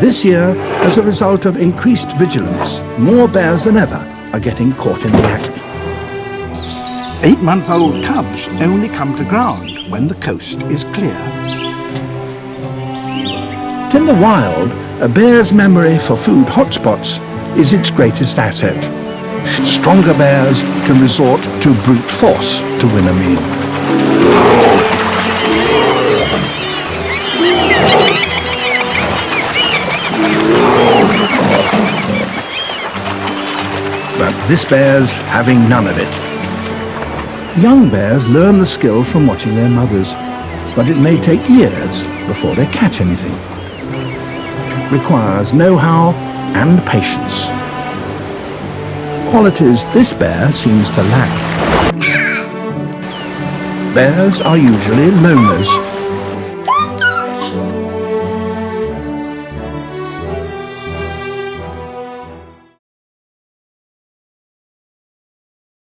This year, as a result of increased vigilance, more bears than ever are getting caught in the act. 8-month-old cubs only come to ground when the coast is clear. In the wild, a bear's memory for food hotspots is its greatest asset. Stronger bears can resort to brute force to win a meal. But this bear's having none of it. Young bears learn the skill from watching their mothers, but it may take years before they catch anything. It requires know-how and patience. Qualities this bear seems to lack. Bears are usually loners.